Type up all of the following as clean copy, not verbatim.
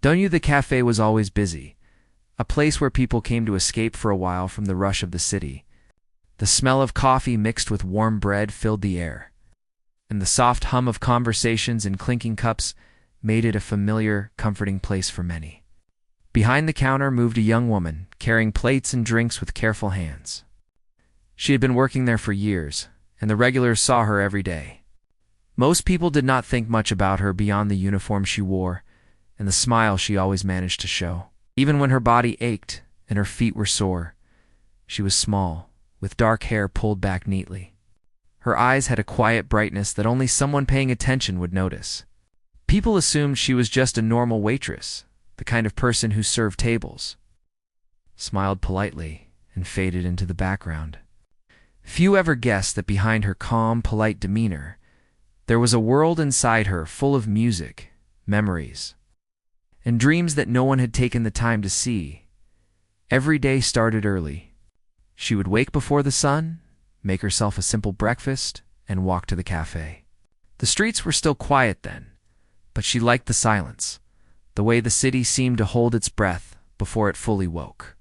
The cafe was always busy, a place where people came to escape for a while from the rush of the city. The smell of coffee mixed with warm bread filled the air, and the soft hum of conversations and clinking cups made it a familiar, comforting place for many. Behind the counter moved a young woman, carrying plates and drinks with careful hands. She had been working there for years, and the regulars saw her every day. Most people did not think much about her beyond the uniform she wore and the smile she always managed to show. Even when her body ached and her feet were sore, she was small, with dark hair pulled back neatly. Her eyes had a quiet brightness that only someone paying attention would notice. People assumed she was just a normal waitress, the kind of person who served tables, smiled politely, and faded into the background. Few ever guessed that behind her calm, polite demeanor, there was a world inside her full of music, memories, and dreams that no one had taken the time to see. Every day started early. She would wake before the sun, make herself a simple breakfast, and walk to the cafe. The streets were still quiet then, but she liked the silence, the way the city seemed to hold its breath before it fully woke.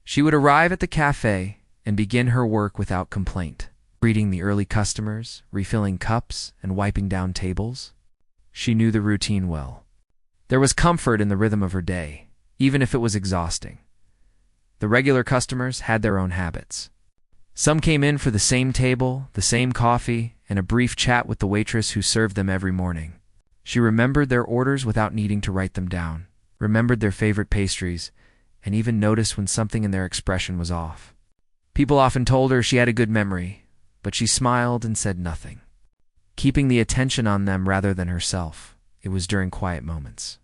She would arrive at the cafe and begin her work without complaint, greeting the early customers, refilling cups, and wiping down tables. She knew the routine well. There was comfort in the rhythm of her day, even if it was exhausting. The regular customers had their own habits. Some came in for the same table, the same coffee, and a brief chat with the waitress who served them every morning. She remembered their orders without needing to write them down, remembered their favorite pastries, and even noticed when something in their expression was off. People often told her she had a good memory, but she smiled and said nothing, keeping the attention on them rather than herself. It was during quiet moments,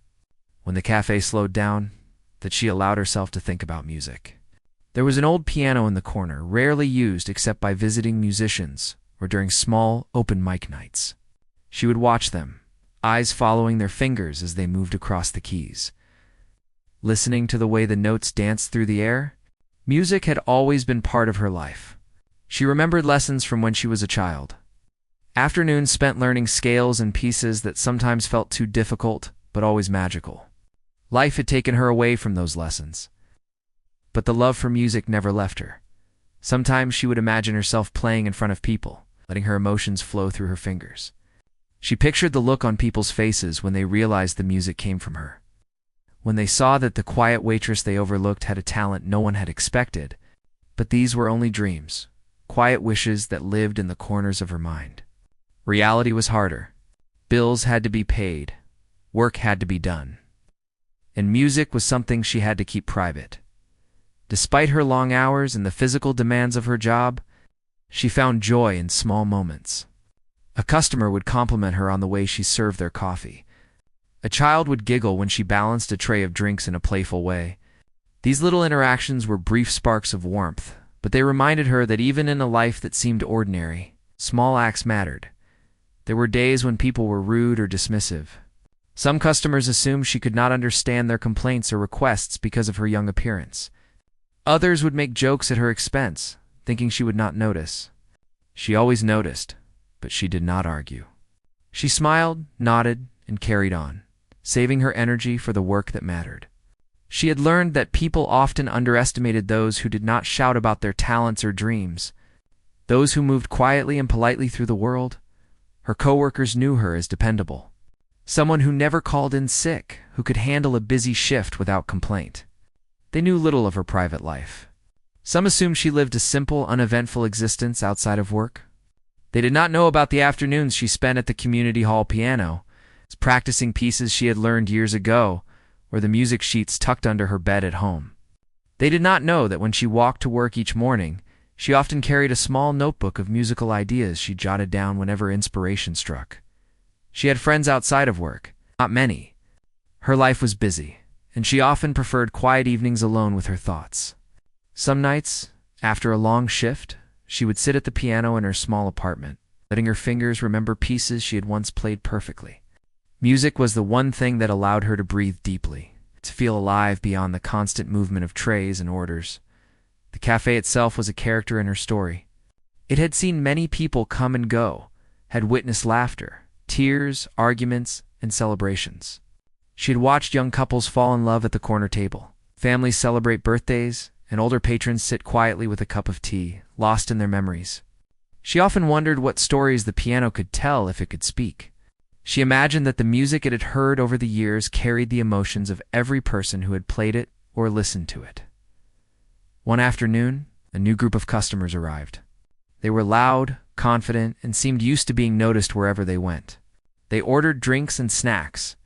when the cafe slowed down, that she allowed herself to think about music. There was an old piano in the corner, rarely used except by visiting musicians or during small, open mic nights. She would watch them, eyes following their fingers as they moved across the keys. Listening to the way the notes danced through the air, music had always been part of her life. She remembered lessons from when she was a child. Afternoons spent learning scales and pieces that sometimes felt too difficult, but always magical. Life had taken her away from those lessons, but the love for music never left her. Sometimes she would imagine herself playing in front of people, letting her emotions flow through her fingers. She pictured the look on people's faces when they realized the music came from her, when they saw that the quiet waitress they overlooked had a talent no one had expected. But these were only dreams, quiet wishes that lived in the corners of her mind. Reality was harder. Bills had to be paid, work had to be done, and music was something she had to keep private. Despite her long hours and the physical demands of her job, she found joy in small moments. A customer would compliment her on the way she served their coffee. A child would giggle when she balanced a tray of drinks in a playful way. These little interactions were brief sparks of warmth, but they reminded her that even in a life that seemed ordinary, small acts mattered. There were days when people were rude or dismissive. Some customers assumed she could not understand their complaints or requests because of her young appearance. Others would make jokes at her expense, thinking she would not notice. She always noticed, but she did not argue. She smiled, nodded, and carried on, saving her energy for the work that mattered. She had learned that people often underestimated those who did not shout about their talents or dreams. Those who moved quietly and politely through the world. Her coworkers knew her as dependable. Someone who never called in sick, who could handle a busy shift without complaint. They knew little of her private life. Some assumed she lived a simple, uneventful existence outside of work. They did not know about the afternoons she spent at the community hall piano, practicing pieces she had learned years ago, or the music sheets tucked under her bed at home. They did not know that when she walked to work each morning, she often carried a small notebook of musical ideas she jotted down whenever inspiration struck. She had friends outside of work, not many. Her life was busy, and she often preferred quiet evenings alone with her thoughts. Some nights, after a long shift, she would sit at the piano in her small apartment, letting her fingers remember pieces she had once played perfectly. Music was the one thing that allowed her to breathe deeply, to feel alive beyond the constant movement of trays and orders. The cafe itself was a character in her story. It had seen many people come and go, had witnessed laughter, tears, arguments, and celebrations. She had watched young couples fall in love at the corner table, families celebrate birthdays, and older patrons sit quietly with a cup of tea, lost in their memories. She often wondered what stories the piano could tell if it could speak. She imagined that the music it had heard over the years carried the emotions of every person who had played it or listened to it. One afternoon, a new group of customers arrived. They were loud, confident, and seemed used to being noticed wherever they went. They ordered drinks and snacks,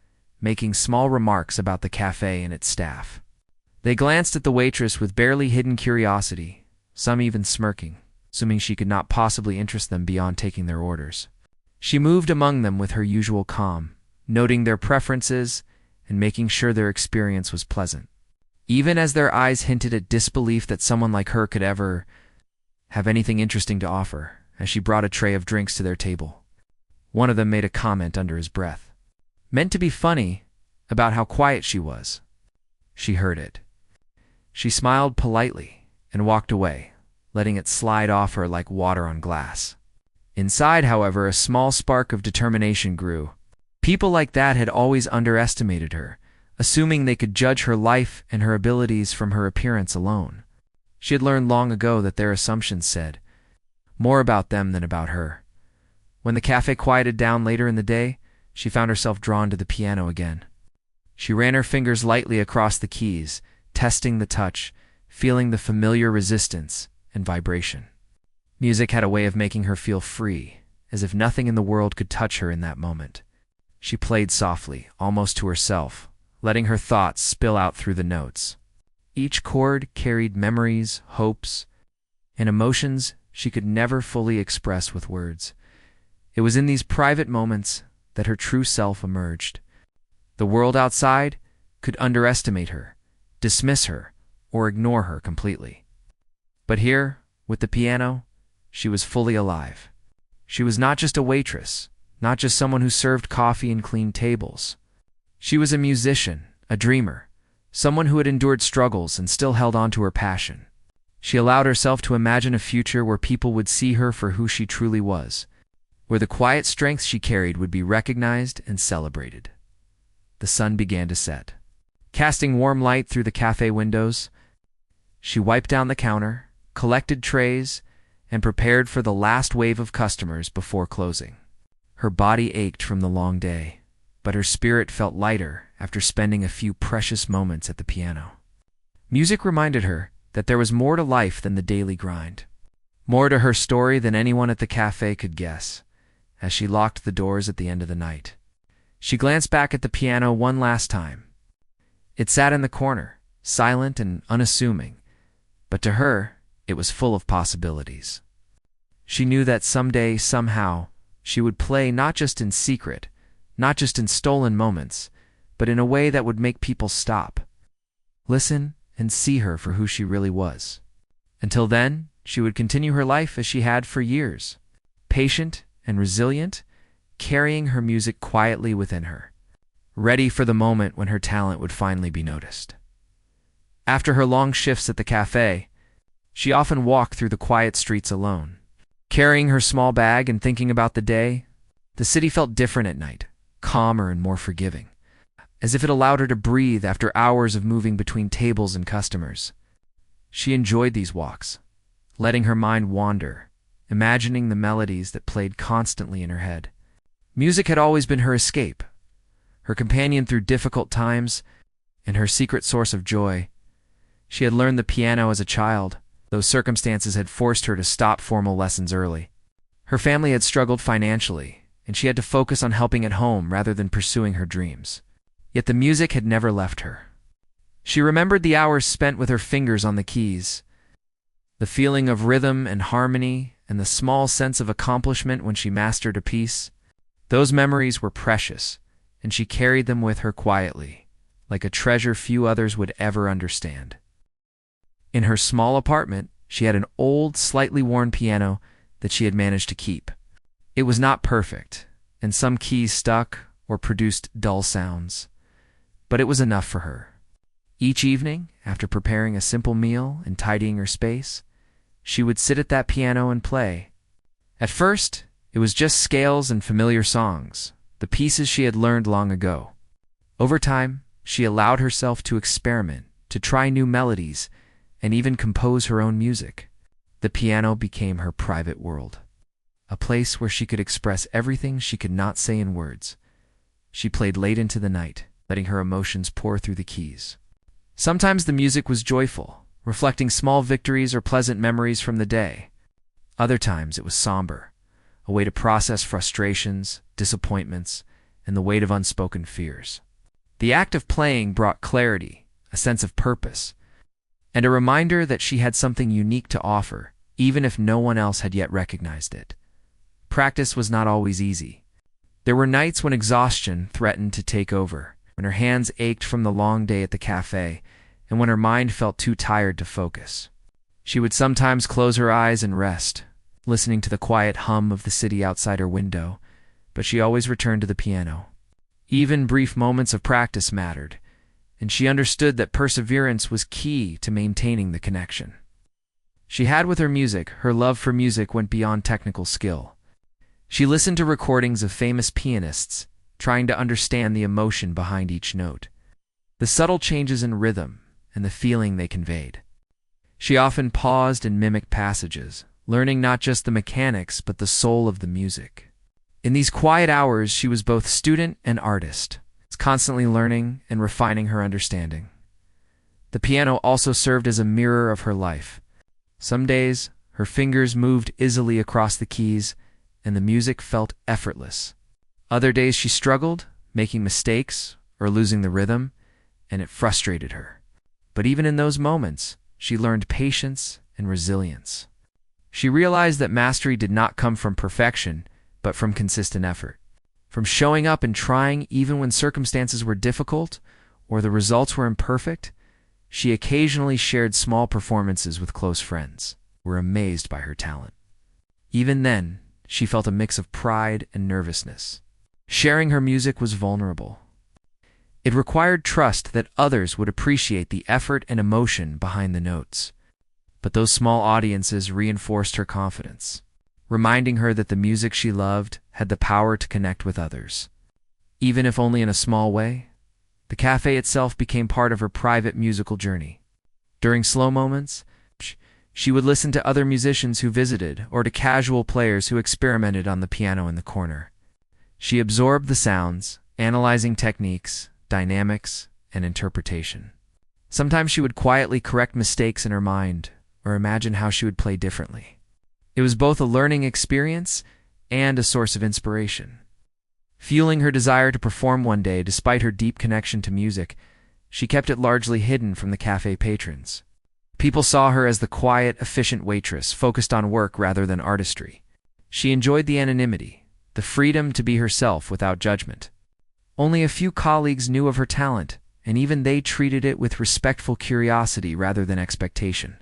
making small remarks about the cafe and its staff. They glanced at the waitress with barely hidden curiosity, some even smirking, assuming she could not possibly interest them beyond taking their orders. She moved among them with her usual calm, noting their preferences and making sure their experience was pleasant, even as their eyes hinted at disbelief that someone like her could ever have anything interesting to offer, as she brought a tray of drinks to their table. One of them made a comment under his breath, meant to be funny, about how quiet she was. She heard it. She smiled politely and walked away, letting it slide off her like water on glass. Inside, however, a small spark of determination grew. People like that had always underestimated her, assuming they could judge her life and her abilities from her appearance alone. She had learned long ago that their assumptions said more about them than about her. When the cafe quieted down later in the day, she found herself drawn to the piano again. She ran her fingers lightly across the keys, testing the touch, feeling the familiar resistance and vibration. Music had a way of making her feel free, as if nothing in the world could touch her in that moment. She played softly, almost to herself, letting her thoughts spill out through the notes. Each chord carried memories, hopes, and emotions she could never fully express with words. It was in these private moments that her true self emerged. The world outside could underestimate her, dismiss her, or ignore her completely. But here, with the piano, she was fully alive. She was not just a waitress, not just someone who served coffee and cleaned tables. She was a musician, a dreamer, someone who had endured struggles and still held on to her passion. She allowed herself to imagine a future where people would see her for who she truly was, where the quiet strength she carried would be recognized and celebrated. The sun began to set. Casting warm light through the cafe windows, she wiped down the counter, collected trays, and prepared for the last wave of customers before closing. Her body ached from the long day, but her spirit felt lighter after spending a few precious moments at the piano. Music reminded her that there was more to life than the daily grind, more to her story than anyone at the cafe could guess. As she locked the doors at the end of the night, she glanced back at the piano one last time. It sat in the corner, silent and unassuming, but to her, it was full of possibilities. She knew that someday, somehow, she would play not just in secret, not just in stolen moments, but in a way that would make people stop, listen, and see her for who she really was. Until then, she would continue her life as she had for years, patient and resilient, carrying her music quietly within her, ready for the moment when her talent would finally be noticed. After her long shifts at the cafe, she often walked through the quiet streets alone. Carrying her small bag and thinking about the day, the city felt different at night, calmer and more forgiving, as if it allowed her to breathe after hours of moving between tables and customers. She enjoyed these walks, letting her mind wander, imagining the melodies that played constantly in her head. Music had always been her escape, her companion through difficult times, and her secret source of joy. She had learned the piano as a child, though circumstances had forced her to stop formal lessons early. Her family had struggled financially, and she had to focus on helping at home rather than pursuing her dreams. Yet the music had never left her. She remembered the hours spent with her fingers on the keys, the feeling of rhythm and harmony, and the small sense of accomplishment when she mastered a piece. Those memories were precious, and she carried them with her quietly, like a treasure few others would ever understand. In her small apartment, she had an old, slightly worn piano that she had managed to keep. It was not perfect, and some keys stuck or produced dull sounds, but it was enough for her. Each evening, after preparing a simple meal and tidying her space, she would sit at that piano and play. At first, it was just scales and familiar songs, the pieces she had learned long ago. Over time, she allowed herself to experiment, to try new melodies, and even compose her own music. The piano became her private world, a place where she could express everything she could not say in words. She played late into the night, letting her emotions pour through the keys. Sometimes the music was joyful, reflecting small victories or pleasant memories from the day. Other times it was somber, a way to process frustrations, disappointments, and the weight of unspoken fears. The act of playing brought clarity, a sense of purpose, and a reminder that she had something unique to offer, even if no one else had yet recognized it. Practice was not always easy. There were nights when exhaustion threatened to take over, when her hands ached from the long day at the cafe, and when her mind felt too tired to focus. She would sometimes close her eyes and rest, listening to the quiet hum of the city outside her window, but she always returned to the piano. Even brief moments of practice mattered, and she understood that perseverance was key to maintaining the connection she had with her music. Her love for music went beyond technical skill. She listened to recordings of famous pianists, trying to understand the emotion behind each note, the subtle changes in rhythm, and the feeling they conveyed. She often paused and mimicked passages, learning not just the mechanics but the soul of the music. In these quiet hours, she was both student and artist, constantly learning and refining her understanding. The piano also served as a mirror of her life. Some days, her fingers moved easily across the keys, and the music felt effortless. Other days she struggled, making mistakes or losing the rhythm, and it frustrated her. But even in those moments, she learned patience and resilience. She realized that mastery did not come from perfection, but from consistent effort. From showing up and trying even when circumstances were difficult or the results were imperfect, she occasionally shared small performances with close friends who were amazed by her talent. Even then, she felt a mix of pride and nervousness. Sharing her music was vulnerable. It required trust that others would appreciate the effort and emotion behind the notes. But those small audiences reinforced her confidence, reminding her that the music she loved had the power to connect with others. Even if only in a small way, the cafe itself became part of her private musical journey. During slow moments, she would listen to other musicians who visited or to casual players who experimented on the piano in the corner. She absorbed the sounds, analyzing techniques, dynamics, and interpretation. Sometimes she would quietly correct mistakes in her mind or imagine how she would play differently. It was both a learning experience and a source of inspiration. Fueling her desire to perform one day, despite her deep connection to music, she kept it largely hidden from the cafe patrons. People saw her as the quiet, efficient waitress, focused on work rather than artistry. She enjoyed the anonymity, the freedom to be herself without judgment. Only a few colleagues knew of her talent, and even they treated it with respectful curiosity rather than expectation.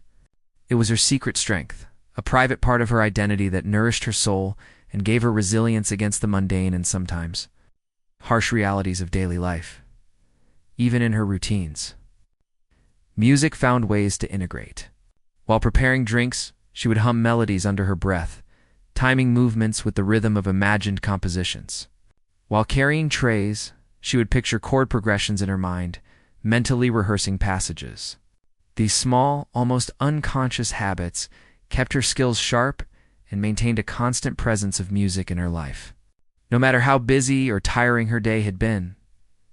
It was her secret strength, a private part of her identity that nourished her soul and gave her resilience against the mundane and sometimes harsh realities of daily life. Even in her routines, music found ways to integrate. While preparing drinks, she would hum melodies under her breath, timing movements with the rhythm of imagined compositions. While carrying trays, she would picture chord progressions in her mind, mentally rehearsing passages. These small, almost unconscious habits kept her skills sharp and maintained a constant presence of music in her life. No matter how busy or tiring her day had been,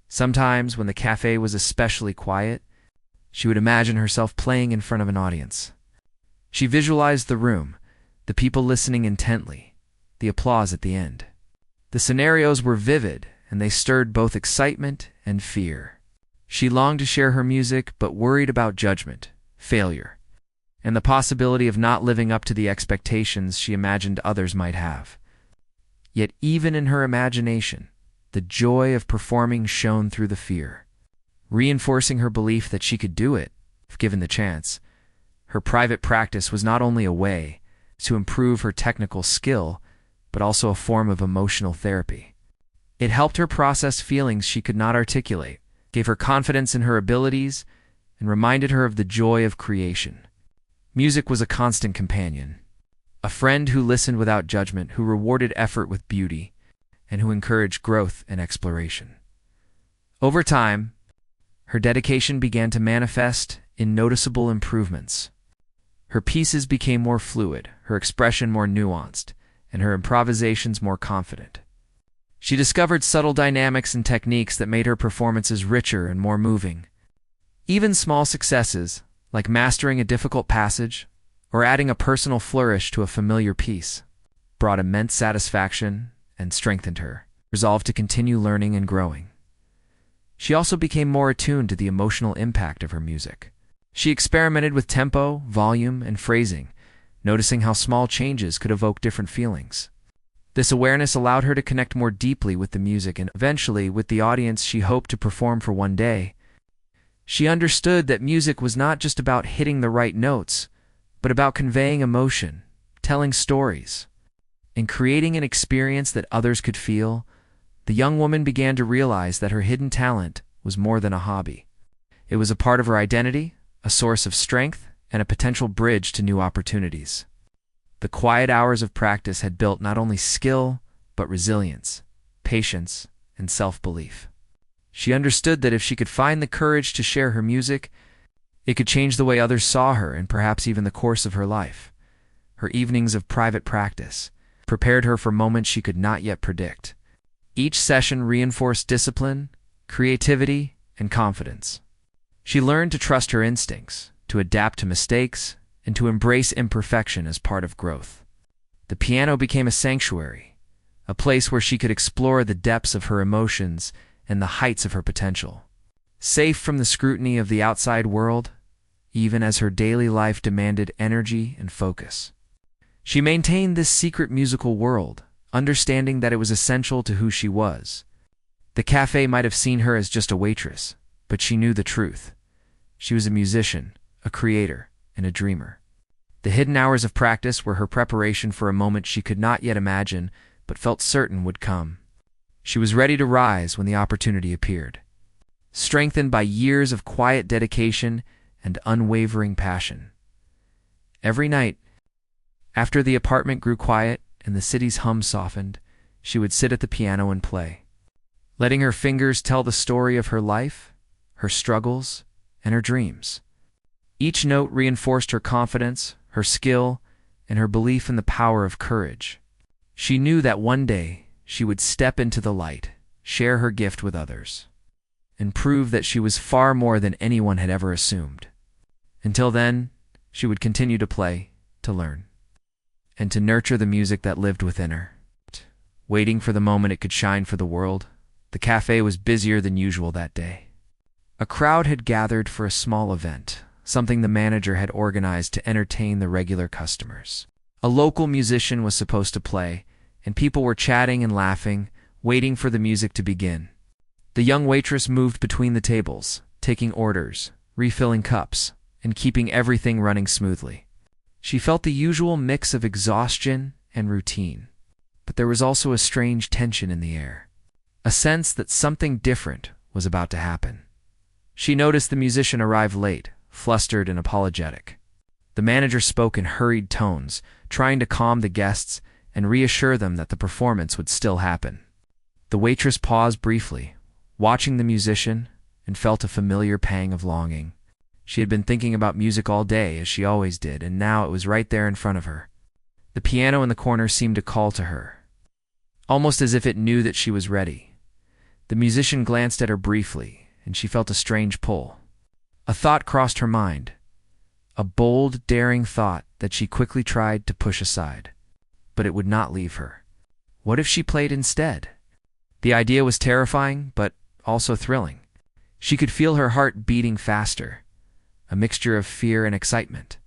sometimes when the cafe was especially quiet, she would imagine herself playing in front of an audience. She visualized the room, the people listening intently, the applause at the end. The scenarios were vivid, and they stirred both excitement and fear. She longed to share her music, but worried about judgment, failure, and the possibility of not living up to the expectations she imagined others might have. Yet even in her imagination, the joy of performing shone through the fear, reinforcing her belief that she could do it, if given the chance. Her private practice was not only a way to improve her technical skill, but also a form of emotional therapy. It helped her process feelings she could not articulate, gave her confidence in her abilities, and reminded her of the joy of creation. Music was a constant companion, a friend who listened without judgment, who rewarded effort with beauty, and who encouraged growth and exploration. Over time, her dedication began to manifest in noticeable improvements. Her pieces became more fluid, her expression more nuanced, and her improvisations more confident. She discovered subtle dynamics and techniques that made her performances richer and more moving. Even small successes, like mastering a difficult passage or adding a personal flourish to a familiar piece, brought immense satisfaction and strengthened her resolve to continue learning and growing. She also became more attuned to the emotional impact of her music. She experimented with tempo, volume, and phrasing, noticing how small changes could evoke different feelings. This awareness allowed her to connect more deeply with the music and eventually with the audience she hoped to perform for one day. She understood that music was not just about hitting the right notes, but about conveying emotion, telling stories, and creating an experience that others could feel. The young woman began to realize that her hidden talent was more than a hobby. It was a part of her identity, a source of strength, and a potential bridge to new opportunities. The quiet hours of practice had built not only skill, but resilience, patience, and self-belief. She understood that if she could find the courage to share her music, it could change the way others saw her and perhaps even the course of her life. Her evenings of private practice prepared her for moments she could not yet predict. Each session reinforced discipline, creativity, and confidence. She learned to trust her instincts, to adapt to mistakes, and to embrace imperfection as part of growth. The piano became a sanctuary, a place where she could explore the depths of her emotions and the heights of her potential. Safe from the scrutiny of the outside world, even as her daily life demanded energy and focus. She maintained this secret musical world, understanding that it was essential to who she was. The cafe might have seen her as just a waitress, but she knew the truth. She was a musician, a creator, and a dreamer. The hidden hours of practice were her preparation for a moment she could not yet imagine, but felt certain would come. She was ready to rise when the opportunity appeared. Strengthened by years of quiet dedication and unwavering passion. Every night, after the apartment grew quiet and the city's hum softened, she would sit at the piano and play, letting her fingers tell the story of her life, her struggles, and her dreams. Each note reinforced her confidence, her skill, and her belief in the power of courage. She knew that one day she would step into the light, share her gift with others, and prove that she was far more than anyone had ever assumed. Until then, she would continue to play, to learn, and to nurture the music that lived within her. Waiting for the moment it could shine for the world, the cafe was busier than usual that day. A crowd had gathered for a small event, something the manager had organized to entertain the regular customers. A local musician was supposed to play, and people were chatting and laughing, waiting for the music to begin. The young waitress moved between the tables, taking orders, refilling cups, and keeping everything running smoothly. She felt the usual mix of exhaustion and routine, but there was also a strange tension in the air, a sense that something different was about to happen. She noticed the musician arrive late, flustered and apologetic. The manager spoke in hurried tones, trying to calm the guests and reassure them that the performance would still happen. The waitress paused briefly, watching the musician, and felt a familiar pang of longing. She had been thinking about music all day, as she always did, and now it was right there in front of her. The piano in the corner seemed to call to her, almost as if it knew that she was ready. The musician glanced at her briefly, and she felt a strange pull. A thought crossed her mind, a bold, daring thought that she quickly tried to push aside. But it would not leave her. What if she played instead? The idea was terrifying, but also thrilling. She could feel her heart beating faster, a mixture of fear and excitement.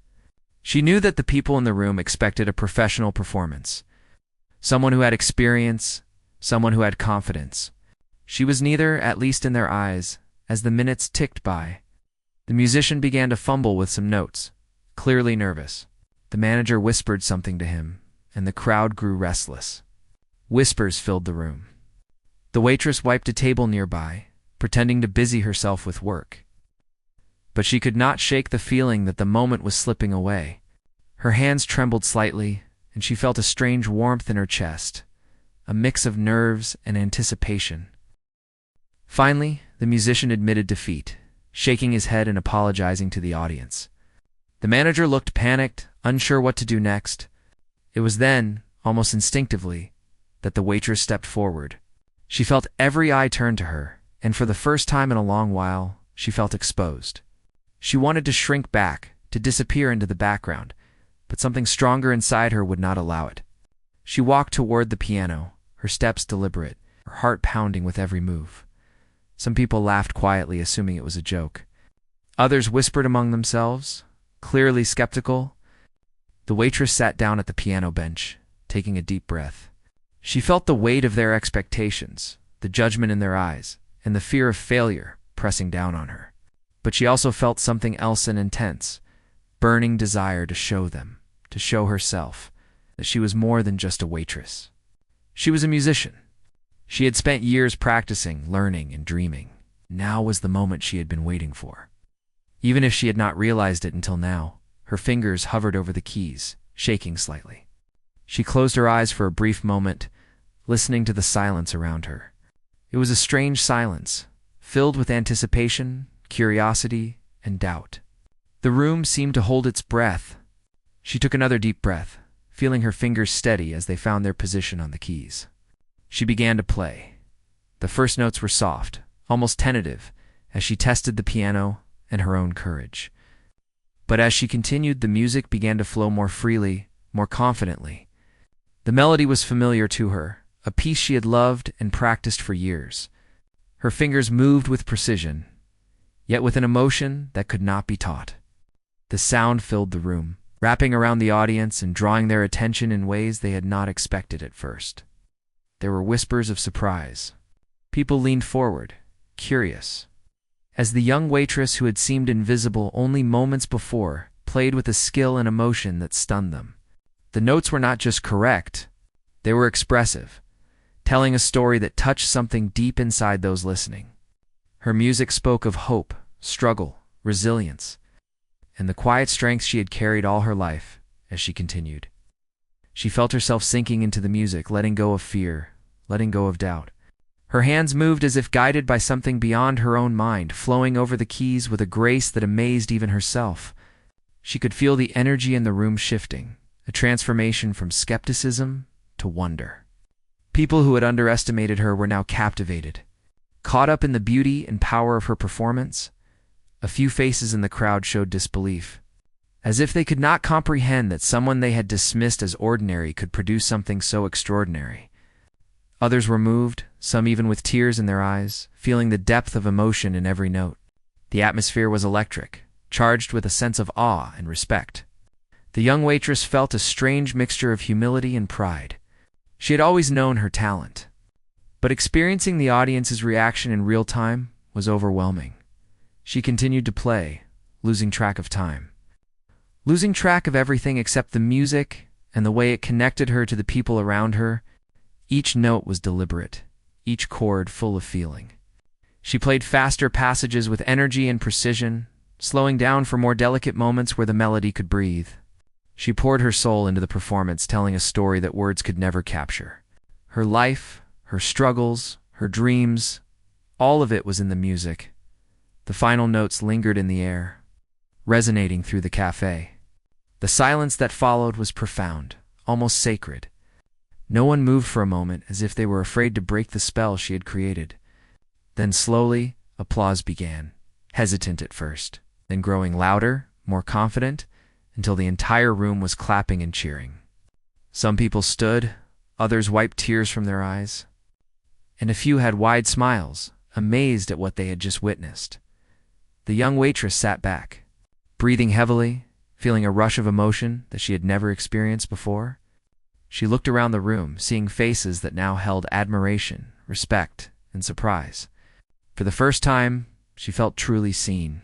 She knew that the people in the room expected a professional performance, someone who had experience, someone who had confidence. She was neither, at least in their eyes. As the minutes ticked by, the musician began to fumble with some notes, clearly nervous. The manager whispered something to him, and the crowd grew restless. Whispers filled the room. The waitress wiped a table nearby, pretending to busy herself with work. But she could not shake the feeling that the moment was slipping away. Her hands trembled slightly, and she felt a strange warmth in her chest, a mix of nerves and anticipation. Finally, the musician admitted defeat, shaking his head and apologizing to the audience. The manager looked panicked, unsure what to do next. It was then, almost instinctively, that the waitress stepped forward. She felt every eye turn to her, and for the first time in a long while, she felt exposed. She wanted to shrink back, to disappear into the background, but something stronger inside her would not allow it. She walked toward the piano, her steps deliberate, her heart pounding with every move. Some people laughed quietly, assuming it was a joke. Others whispered among themselves, clearly skeptical. The waitress sat down at the piano bench, taking a deep breath. She felt the weight of their expectations, the judgment in their eyes, and the fear of failure pressing down on her. But she also felt something else, an intense, burning desire to show them, to show herself, that she was more than just a waitress. She was a musician. She had spent years practicing, learning, and dreaming. Now was the moment she had been waiting for. Even if she had not realized it until now, her fingers hovered over the keys, shaking slightly. She closed her eyes for a brief moment, listening to the silence around her. It was a strange silence, filled with anticipation, curiosity, and doubt. The room seemed to hold its breath. She took another deep breath, feeling her fingers steady as they found their position on the keys. She began to play. The first notes were soft, almost tentative, as she tested the piano and her own courage. But as she continued, the music began to flow more freely, more confidently. The melody was familiar to her, a piece she had loved and practiced for years. Her fingers moved with precision, yet with an emotion that could not be taught. The sound filled the room, wrapping around the audience and drawing their attention in ways they had not expected at first. There were whispers of surprise. People leaned forward, curious, as the young waitress who had seemed invisible only moments before played with a skill and emotion that stunned them. The notes were not just correct, they were expressive, telling a story that touched something deep inside those listening. Her music spoke of hope, struggle, resilience, and the quiet strength she had carried all her life as she continued. She felt herself sinking into the music, letting go of fear, letting go of doubt. Her hands moved as if guided by something beyond her own mind, flowing over the keys with a grace that amazed even herself. She could feel the energy in the room shifting, a transformation from skepticism to wonder. People who had underestimated her were now captivated, caught up in the beauty and power of her performance. A few faces in the crowd showed disbelief, as if they could not comprehend that someone they had dismissed as ordinary could produce something so extraordinary. Others were moved, some even with tears in their eyes, feeling the depth of emotion in every note. The atmosphere was electric, charged with a sense of awe and respect. The young waitress felt a strange mixture of humility and pride. She had always known her talent, but experiencing the audience's reaction in real time was overwhelming. She continued to play, losing track of time. Losing track of everything except the music and the way it connected her to the people around her. Each note was deliberate, each chord full of feeling. She played faster passages with energy and precision, slowing down for more delicate moments where the melody could breathe. She poured her soul into the performance, telling a story that words could never capture. Her life, her struggles, her dreams, all of it was in the music. The final notes lingered in the air, resonating through the cafe. The silence that followed was profound, almost sacred. No one moved for a moment, as if they were afraid to break the spell she had created. Then slowly, applause began, hesitant at first, then growing louder, more confident, until the entire room was clapping and cheering. Some people stood, others wiped tears from their eyes, and a few had wide smiles, amazed at what they had just witnessed. The young waitress sat back, breathing heavily, feeling a rush of emotion that she had never experienced before. She looked around the room, seeing faces that now held admiration, respect, and surprise. For the first time, she felt truly seen.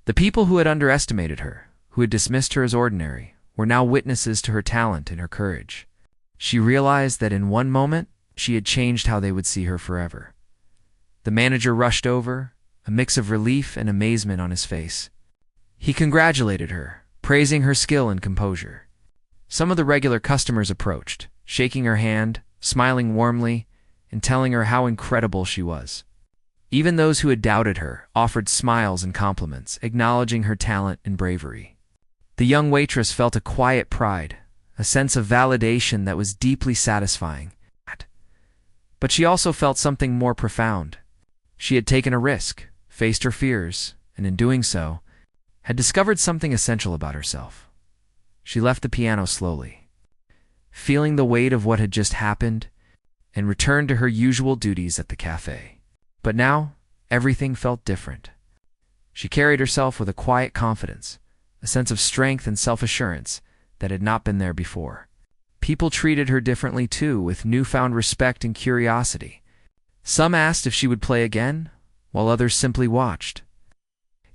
The people who had underestimated her, who had dismissed her as ordinary, were now witnesses to her talent and her courage. She realized that in one moment, she had changed how they would see her forever. The manager rushed over, a mix of relief and amazement on his face. He congratulated her, praising her skill and composure. Some of the regular customers approached, shaking her hand, smiling warmly, and telling her how incredible she was. Even those who had doubted her offered smiles and compliments, acknowledging her talent and bravery. The young waitress felt a quiet pride, a sense of validation that was deeply satisfying. But she also felt something more profound. She had taken a risk, faced her fears, and in doing so, had discovered something essential about herself. She left the piano slowly, feeling the weight of what had just happened, and returned to her usual duties at the cafe. But now, everything felt different. She carried herself with a quiet confidence, a sense of strength and self-assurance that had not been there before. People treated her differently too, with newfound respect and curiosity. Some asked if she would play again, while others simply watched,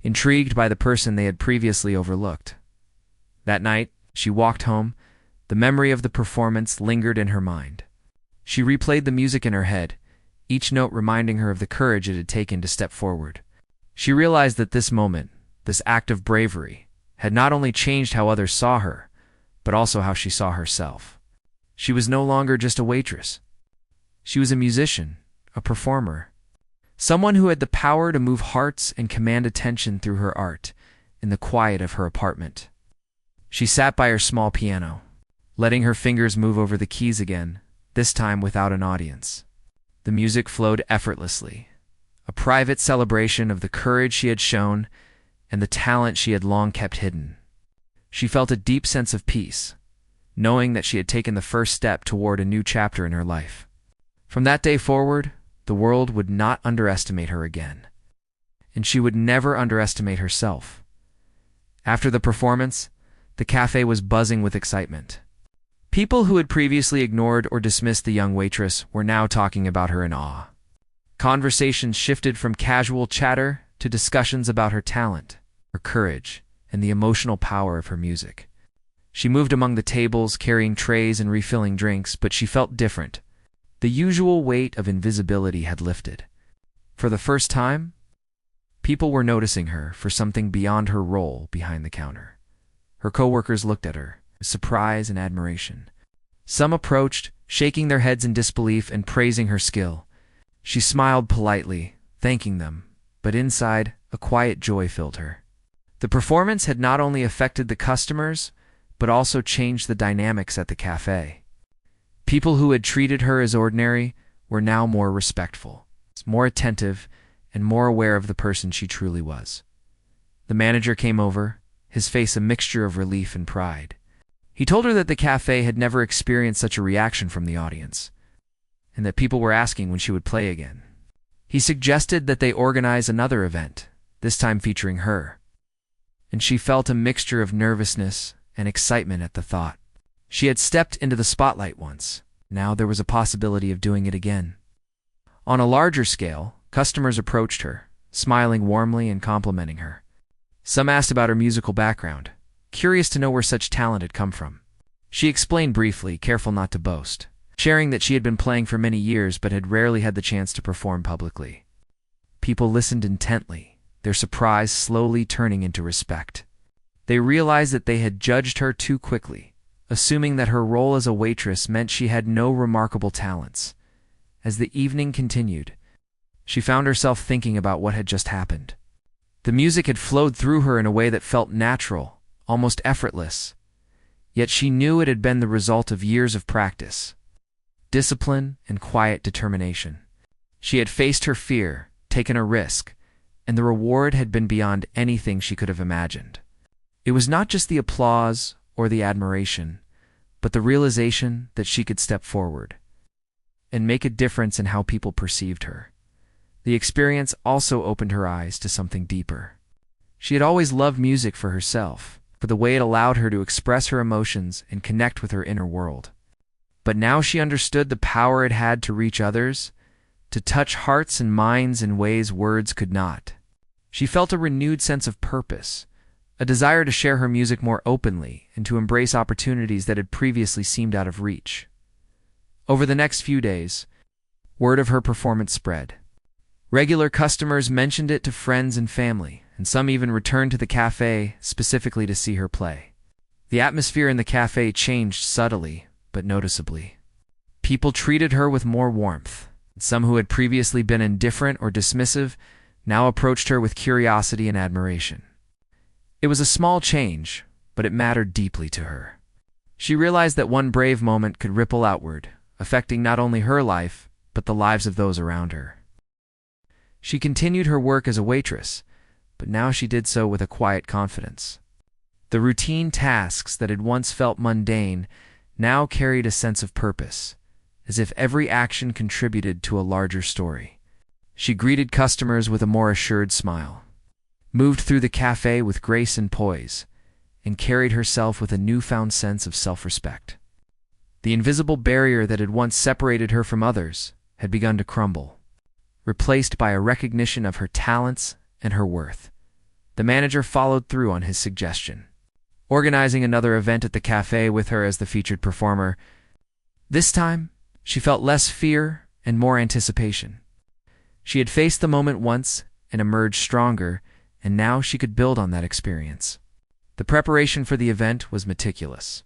intrigued by the person they had previously overlooked. That night, she walked home. The memory of the performance lingered in her mind. She replayed the music in her head, each note reminding her of the courage it had taken to step forward. She realized that this moment, this act of bravery, had not only changed how others saw her, but also how she saw herself. She was no longer just a waitress. She was a musician, a performer, someone who had the power to move hearts and command attention through her art in the quiet of her apartment. She sat by her small piano, letting her fingers move over the keys again, this time without an audience. The music flowed effortlessly, a private celebration of the courage she had shown and the talent she had long kept hidden. She felt a deep sense of peace, knowing that she had taken the first step toward a new chapter in her life. From that day forward, the world would not underestimate her again, and she would never underestimate herself. After the performance, the cafe was buzzing with excitement. People who had previously ignored or dismissed the young waitress were now talking about her in awe. Conversations shifted from casual chatter to discussions about her talent, her courage, and the emotional power of her music. She moved among the tables, carrying trays and refilling drinks, but she felt different. The usual weight of invisibility had lifted. For the first time, people were noticing her for something beyond her role behind the counter. Her coworkers looked at her with surprise and admiration. Some approached, shaking their heads in disbelief and praising her skill. She smiled politely, thanking them, but inside, a quiet joy filled her. The performance had not only affected the customers, but also changed the dynamics at the cafe. People who had treated her as ordinary were now more respectful, more attentive, and more aware of the person she truly was. The manager came over, his face a mixture of relief and pride. He told her that the cafe had never experienced such a reaction from the audience, and that people were asking when she would play again. He suggested that they organize another event, this time featuring her, and she felt a mixture of nervousness and excitement at the thought. She had stepped into the spotlight once. Now there was a possibility of doing it again. On a larger scale, customers approached her, smiling warmly and complimenting her. Some asked about her musical background, curious to know where such talent had come from. She explained briefly, careful not to boast, sharing that she had been playing for many years but had rarely had the chance to perform publicly. People listened intently, their surprise slowly turning into respect. They realized that they had judged her too quickly, assuming that her role as a waitress meant she had no remarkable talents. As the evening continued, she found herself thinking about what had just happened. The music had flowed through her in a way that felt natural, almost effortless. Yet she knew it had been the result of years of practice, discipline, and quiet determination. She had faced her fear, taken a risk, and the reward had been beyond anything she could have imagined. It was not just the applause or the admiration, but the realization that she could step forward and make a difference in how people perceived her. The experience also opened her eyes to something deeper. She had always loved music for herself, for the way it allowed her to express her emotions and connect with her inner world. But now she understood the power it had to reach others, to touch hearts and minds in ways words could not. She felt a renewed sense of purpose, a desire to share her music more openly and to embrace opportunities that had previously seemed out of reach. Over the next few days, word of her performance spread. Regular customers mentioned it to friends and family, and some even returned to the cafe specifically to see her play. The atmosphere in the cafe changed subtly but noticeably. People treated her with more warmth. Some who had previously been indifferent or dismissive now approached her with curiosity and admiration. It was a small change, but it mattered deeply to her. She realized that one brave moment could ripple outward, affecting not only her life, but the lives of those around her. She continued her work as a waitress, but now she did so with a quiet confidence. The routine tasks that had once felt mundane now carried a sense of purpose, as if every action contributed to a larger story. She greeted customers with a more assured smile, moved through the cafe with grace and poise, and carried herself with a newfound sense of self-respect. The invisible barrier that had once separated her from others had begun to crumble, replaced by a recognition of her talents and her worth. The manager followed through on his suggestion, organizing another event at the cafe with her as the featured performer. This time, she felt less fear and more anticipation. She had faced the moment once and emerged stronger, and now she could build on that experience. The preparation for the event was meticulous,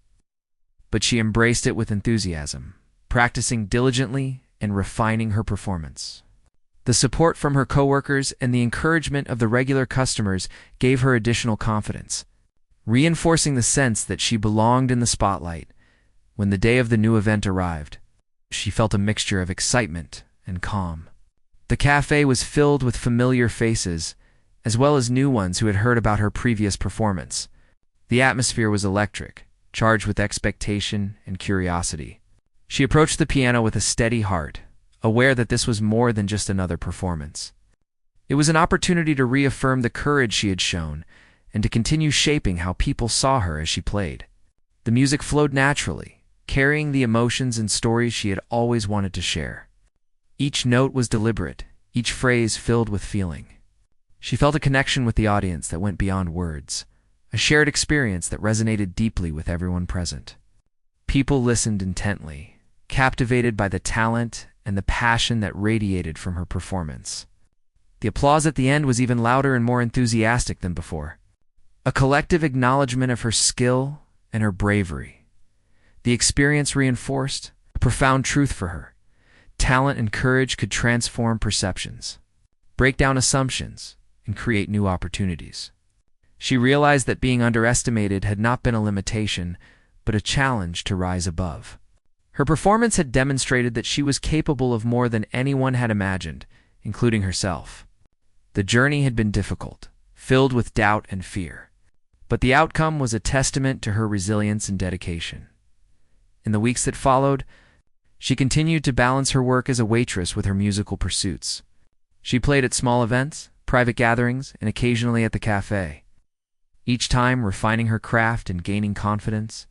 but she embraced it with enthusiasm, practicing diligently and refining her performance. The support from her coworkers and the encouragement of the regular customers gave her additional confidence, reinforcing the sense that she belonged in the spotlight. When the day of the new event arrived, she felt a mixture of excitement and calm. The cafe was filled with familiar faces, as well as new ones who had heard about her previous performance. The atmosphere was electric, charged with expectation and curiosity. She approached the piano with a steady heart, aware that this was more than just another performance. It was an opportunity to reaffirm the courage she had shown and to continue shaping how people saw her as she played. The music flowed naturally, carrying the emotions and stories she had always wanted to share. Each note was deliberate, each phrase filled with feeling. She felt a connection with the audience that went beyond words, a shared experience that resonated deeply with everyone present. People listened intently, captivated by the talent and the passion that radiated from her performance. The applause at the end was even louder and more enthusiastic than before, a collective acknowledgement of her skill and her bravery. The experience reinforced a profound truth for her. Talent and courage could transform perceptions, break down assumptions, and create new opportunities. She realized that being underestimated had not been a limitation, but a challenge to rise above. Her performance had demonstrated that she was capable of more than anyone had imagined, including herself. The journey had been difficult, filled with doubt and fear, but the outcome was a testament to her resilience and dedication. In the weeks that followed, she continued to balance her work as a waitress with her musical pursuits. She played at small events, private gatherings, and occasionally at the cafe, each time refining her craft and gaining confidence.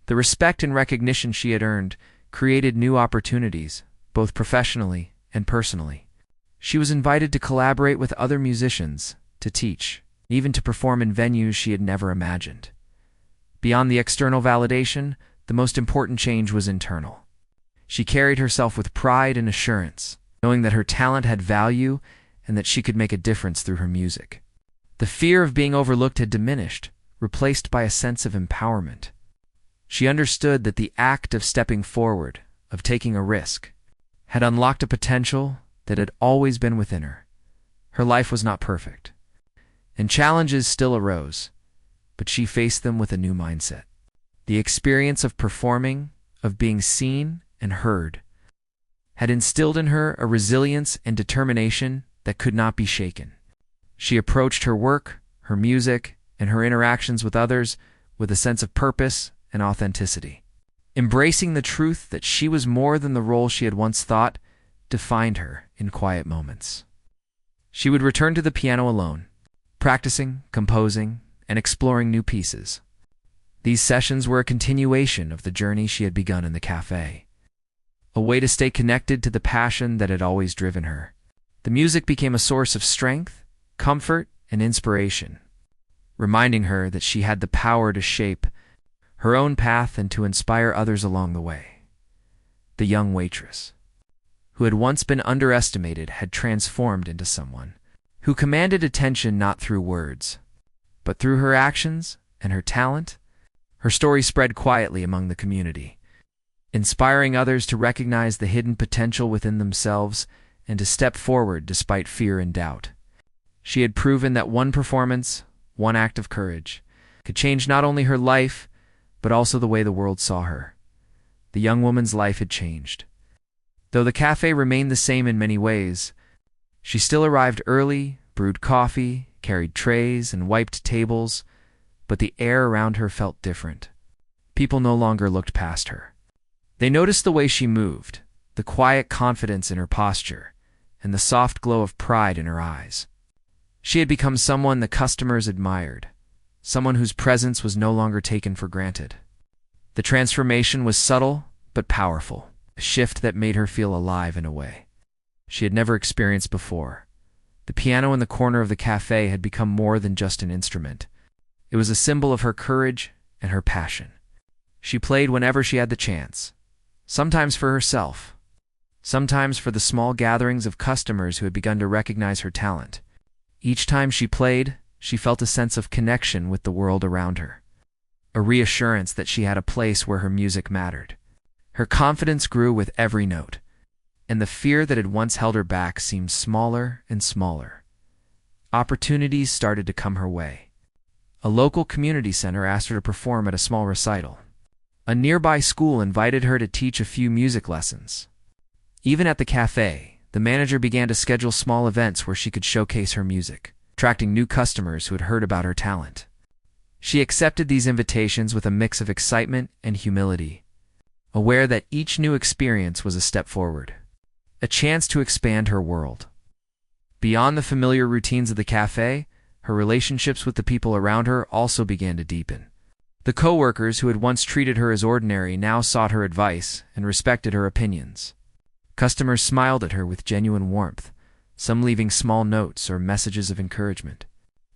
The respect and recognition she had earned created new opportunities, both professionally and personally. She was invited to collaborate with other musicians, to teach, even to perform in venues she had never imagined. Beyond the external validation, the most important change was internal. She carried herself with pride and assurance, knowing that her talent had value and that she could make a difference through her music. The fear of being overlooked had diminished, replaced by a sense of empowerment. She understood that the act of stepping forward, of taking a risk, had unlocked a potential that had always been within her. Her life was not perfect, and challenges still arose, but she faced them with a new mindset. The experience of performing, of being seen and heard, had instilled in her a resilience and determination that could not be shaken. She approached her work, her music, and her interactions with others with a sense of purpose and authenticity. Embracing the truth that she was more than the role she had once thought defined her in quiet moments. She would return to the piano alone, practicing, composing, and exploring new pieces. These sessions were a continuation of the journey she had begun in the cafe, a way to stay connected to the passion that had always driven her. The music became a source of strength, comfort, and inspiration, reminding her that she had the power to shape her own path and to inspire others along the way. The young waitress, who had once been underestimated, had transformed into someone who commanded attention not through words, but through her actions and her talent. Her story spread quietly among the community, inspiring others to recognize the hidden potential within themselves and to step forward despite fear and doubt. She had proven that one performance, one act of courage, could change not only her life, but also the way the world saw her. The young woman's life had changed. Though the cafe remained the same in many ways, she still arrived early, brewed coffee, carried trays, and wiped tables, but the air around her felt different. People no longer looked past her. They noticed the way she moved, the quiet confidence in her posture, and the soft glow of pride in her eyes. She had become someone the customers admired, someone whose presence was no longer taken for granted. The transformation was subtle but powerful, a shift that made her feel alive in a way she had never experienced before. The piano in the corner of the cafe had become more than just an instrument. It was a symbol of her courage and her passion. She played whenever she had the chance, sometimes for herself, sometimes for the small gatherings of customers who had begun to recognize her talent. Each time she played, she felt a sense of connection with the world around her, a reassurance that she had a place where her music mattered. Her confidence grew with every note, and the fear that had once held her back seemed smaller and smaller. Opportunities started to come her way. A local community center asked her to perform at a small recital. A nearby school invited her to teach a few music lessons. Even at the cafe, the manager began to schedule small events where she could showcase her music, attracting new customers who had heard about her talent. She accepted these invitations with a mix of excitement and humility, aware that each new experience was a step forward, a chance to expand her world. Beyond the familiar routines of the cafe, her relationships with the people around her also began to deepen. The co-workers who had once treated her as ordinary now sought her advice and respected her opinions. Customers smiled at her with genuine warmth, some leaving small notes or messages of encouragement.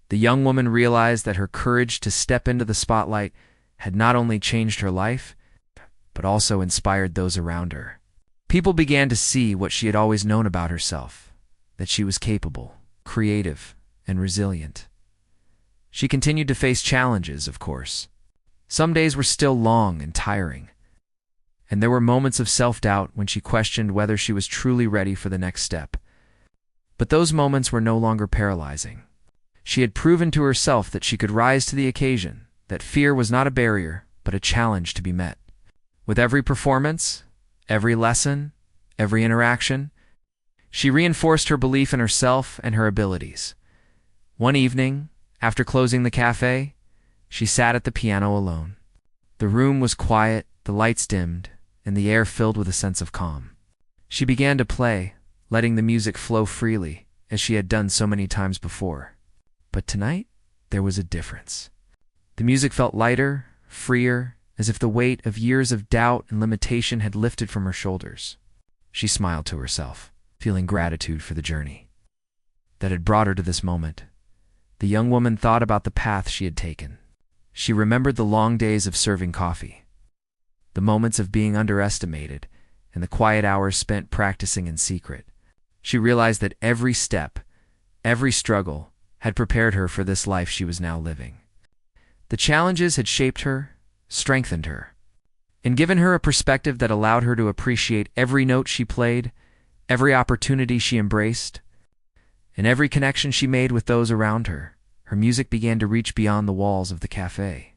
The young woman realized that her courage to step into the spotlight had not only changed her life, but also inspired those around her. People began to see what she had always known about herself, that she was capable, creative, and resilient. She continued to face challenges, of course. Some days were still long and tiring, and there were moments of self-doubt when she questioned whether she was truly ready for the next step. But those moments were no longer paralyzing. She had proven to herself that she could rise to the occasion, that fear was not a barrier, but a challenge to be met. With every performance, every lesson, every interaction, she reinforced her belief in herself and her abilities. One evening, after closing the cafe, she sat at the piano alone. The room was quiet, the lights dimmed, and the air filled with a sense of calm. She began to play, letting the music flow freely, as she had done so many times before. But tonight, there was a difference. The music felt lighter, freer, as if the weight of years of doubt and limitation had lifted from her shoulders. She smiled to herself, feeling gratitude for the journey that had brought her to this moment. The young woman thought about the path she had taken. She remembered the long days of serving coffee, the moments of being underestimated, and the quiet hours spent practicing in secret. She realized that every step, every struggle, had prepared her for this life she was now living. The challenges had shaped her, strengthened her, and given her a perspective that allowed her to appreciate every note she played, every opportunity she embraced, and every connection she made with those around her. Her music began to reach beyond the walls of the cafe.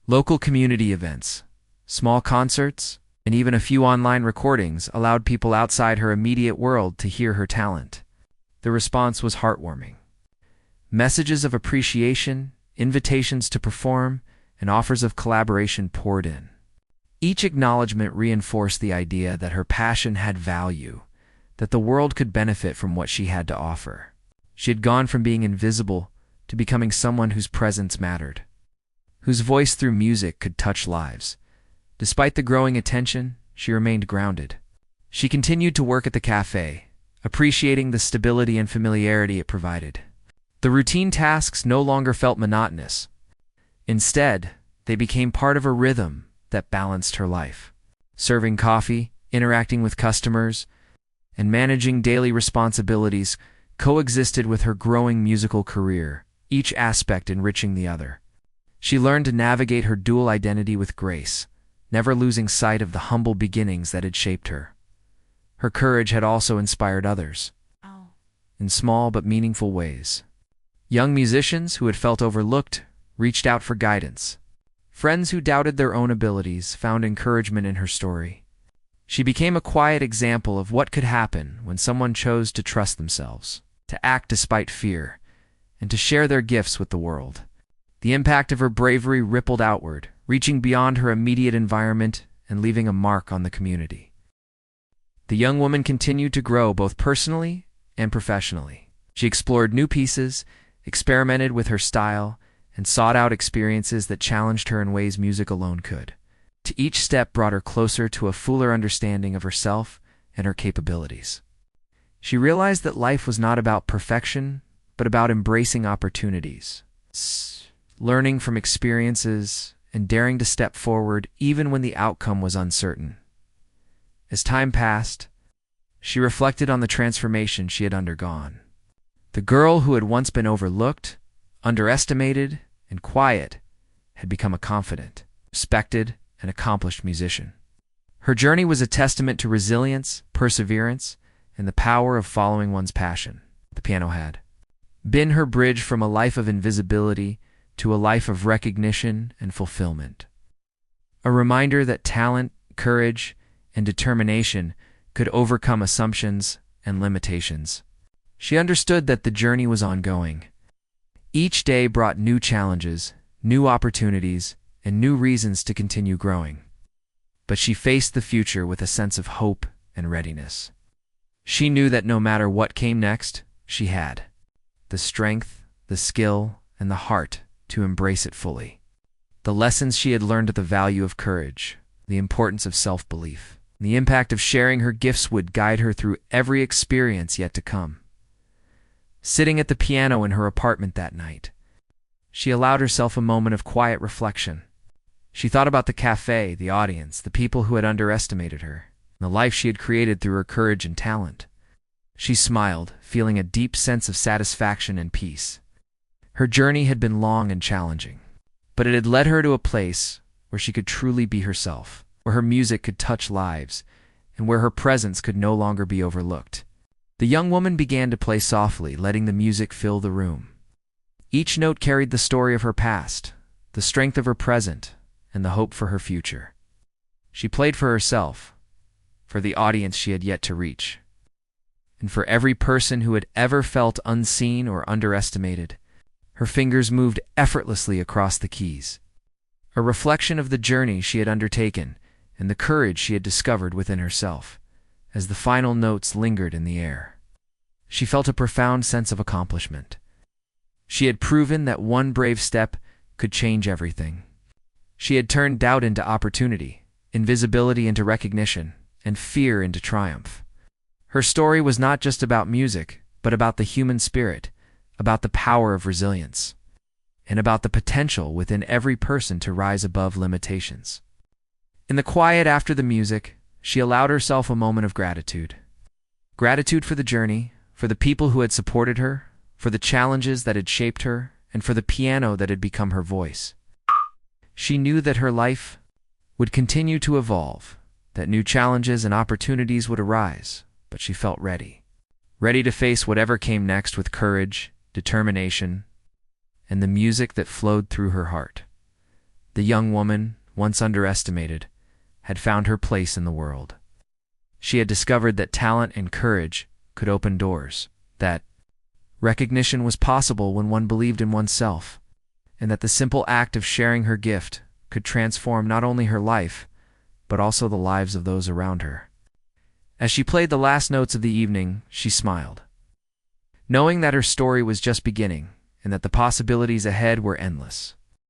Local community events, small concerts, and even a few online recordings allowed people outside her immediate world to hear her talent. The response was heartwarming. Messages of appreciation, invitations to perform, and offers of collaboration poured in. Each acknowledgement reinforced the idea that her passion had value, that the world could benefit from what she had to offer. She had gone from being invisible to becoming someone whose presence mattered, whose voice through music could touch lives. Despite the growing attention, she remained grounded. She continued to work at the cafe, appreciating the stability and familiarity it provided. The routine tasks no longer felt monotonous. Instead, they became part of a rhythm that balanced her life. Serving coffee, interacting with customers, and managing daily responsibilities coexisted with her growing musical career, each aspect enriching the other. She learned to navigate her dual identity with grace, never losing sight of the humble beginnings that had shaped her. Her courage had also inspired others, in small but meaningful ways. Young musicians who had felt overlooked reached out for guidance. Friends who doubted their own abilities found encouragement in her story. She became a quiet example of what could happen when someone chose to trust themselves, to act despite fear, and to share their gifts with the world. The impact of her bravery rippled outward, reaching beyond her immediate environment and leaving a mark on the community. The young woman continued to grow both personally and professionally. She explored new pieces, experimented with her style, and sought out experiences that challenged her in ways music alone could. To each step brought her closer to a fuller understanding of herself and her capabilities. She realized that life was not about perfection, but about embracing opportunities, learning from experiences, and daring to step forward even when the outcome was uncertain. As time passed, she reflected on the transformation she had undergone. The girl who had once been overlooked, underestimated, and quiet had become a confident, respected, and accomplished musician. Her journey was a testament to resilience, perseverance, and the power of following one's passion. The piano had been her bridge from a life of invisibility to a life of recognition and fulfillment. A reminder that talent, courage, and determination could overcome assumptions and limitations. She understood that the journey was ongoing. Each day brought new challenges, new opportunities, and new reasons to continue growing. But she faced the future with a sense of hope and readiness. She knew that no matter what came next, she had the strength, the skill, and the heart to embrace it fully. The lessons she had learned, the value of courage, the importance of self-belief, and the impact of sharing her gifts would guide her through every experience yet to come. Sitting at the piano in her apartment that night, she allowed herself a moment of quiet reflection. She thought about the cafe, the audience, the people who had underestimated her, and the life she had created through her courage and talent. She smiled, feeling a deep sense of satisfaction and peace. Her journey had been long and challenging, but it had led her to a place where she could truly be herself, where her music could touch lives, and where her presence could no longer be overlooked. The young woman began to play softly, letting the music fill the room. Each note carried the story of her past, the strength of her present, and the hope for her future. She played for herself, for the audience she had yet to reach, and for every person who had ever felt unseen or underestimated. Her fingers moved effortlessly across the keys, a reflection of the journey she had undertaken and the courage she had discovered within herself. As the final notes lingered in the air, she felt a profound sense of accomplishment. She had proven that one brave step could change everything. She had turned doubt into opportunity, invisibility into recognition, and fear into triumph. Her story was not just about music, but about the human spirit, about the power of resilience, and about the potential within every person to rise above limitations. In the quiet after the music, she allowed herself a moment of gratitude. Gratitude for the journey, for the people who had supported her, for the challenges that had shaped her, and for the piano that had become her voice. She knew that her life would continue to evolve, that new challenges and opportunities would arise, but she felt ready. Ready to face whatever came next with courage, determination, and the music that flowed through her heart. The young woman, once underestimated, had found her place in the world. She had discovered that talent and courage could open doors, that recognition was possible when one believed in oneself, and that the simple act of sharing her gift could transform not only her life, but also the lives of those around her. As she played the last notes of the evening, she smiled, knowing that her story was just beginning and that the possibilities ahead were endless.